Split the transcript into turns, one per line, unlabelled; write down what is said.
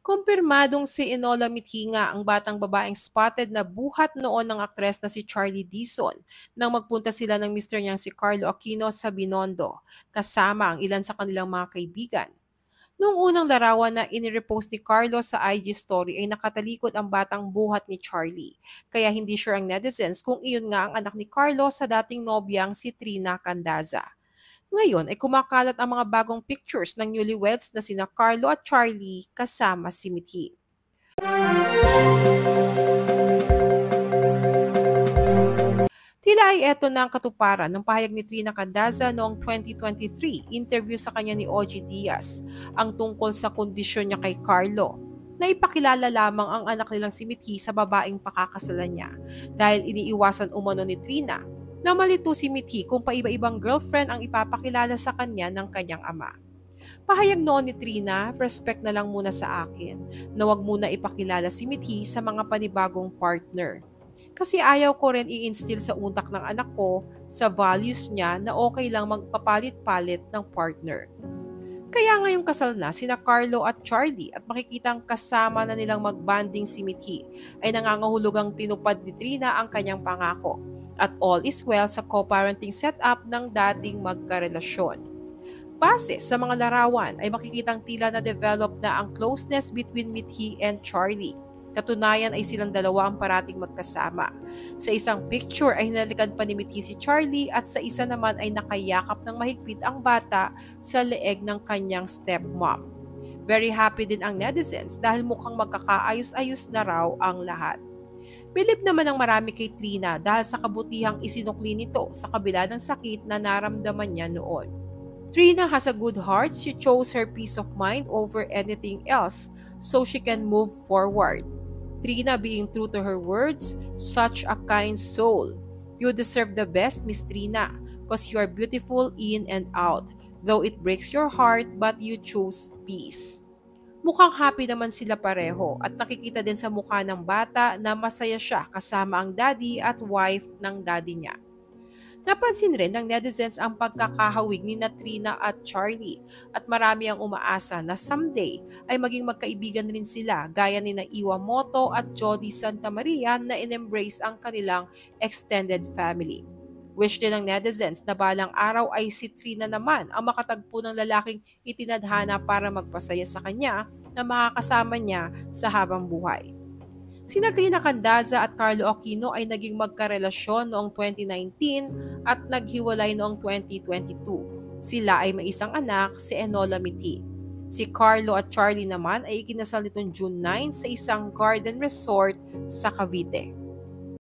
Kumpirmadong si Enola Mithinga ang batang babaeng spotted na buhat noon ng aktres na si Charlie Dizon nang magpunta sila ng mister niyang si Carlo Aquino sa Binondo, kasama ang ilan sa kanilang mga kaibigan. Noong unang larawan na inirepost ni Carlo sa IG story ay nakatalikod ang batang buhat ni Charlie. Kaya hindi sure ang netizens kung iyon nga ang anak ni Carlo sa dating nobyang si Trina Candaza. Ngayon ay kumakalat ang mga bagong pictures ng newlyweds na sina Carlo at Charlie kasama si Mithi. Tila ay eto na ang katuparan ng pahayag ni Trina Candaza noong 2023 interview sa kanya ni OG Diaz ang tungkol sa kondisyon niya kay Carlo na ipakilala lamang ang anak nilang si Mithi sa babaeng pakakasalan niya dahil iniiwasan umano ni Trina na malito si Mithi kung paiba-ibang girlfriend ang ipapakilala sa kanya ng kanyang ama. Pahayag noon ni Trina, respect na lang muna sa akin na wag muna ipakilala si Mithi sa mga panibagong partner. Kasi ayaw ko rin i-instill sa utak ng anak ko sa values niya na okay lang magpapalit-palit ng partner. Kaya ngayong kasal na sina Carlo at Charlie at makikitang kasama na nilang magbanding si Mithi ay nangangahulugang tinupad ni Trina ang kanyang pangako at all is well sa co-parenting setup ng dating magkarelasyon. Base sa mga larawan ay makikitang tila na develop na ang closeness between Mithi and Charlie. Katunayan ay silang dalawa ang parating magkasama. Sa isang picture ay hinalikan pa ni Mithi si Charlie at sa isa naman ay nakayakap ng mahigpit ang bata sa leeg ng kanyang stepmom. Very happy din ang netizens dahil mukhang magkakaayos-ayos na raw ang lahat. Bilib naman ang marami kay Trina dahil sa kabutihang isinukli nito sa kabila ng sakit na naramdaman niya noon. Trina has a good heart. She chose her peace of mind over anything else so she can move forward. Trina being true to her words, such a kind soul. You deserve the best, Miss Trina, because you are beautiful in and out. Though it breaks your heart, but you choose peace. Mukhang happy naman sila pareho at nakikita din sa mukha ng bata na masaya siya kasama ang daddy at wife ng daddy niya. Napansin rin ng netizens ang pagkakahawig ni Trina at Charlie at marami ang umaasa na someday ay maging magkaibigan rin sila gaya ni Iwamoto at Jody Santa Maria na in-embrace ang kanilang extended family. Wish din ng netizens na balang araw ay si Trina naman ang makatagpo ng lalaking itinadhana para magpasaya sa kanya na makakasama niya sa habang buhay. Sina Trina Candaza at Carlo Aquino ay naging magkarelasyon noong 2019 at naghiwalay noong 2022. Sila ay may isang anak, si Enola Mithi. Si Carlo at Charlie naman ay ikinasal nitong June 9 sa isang garden resort sa Cavite.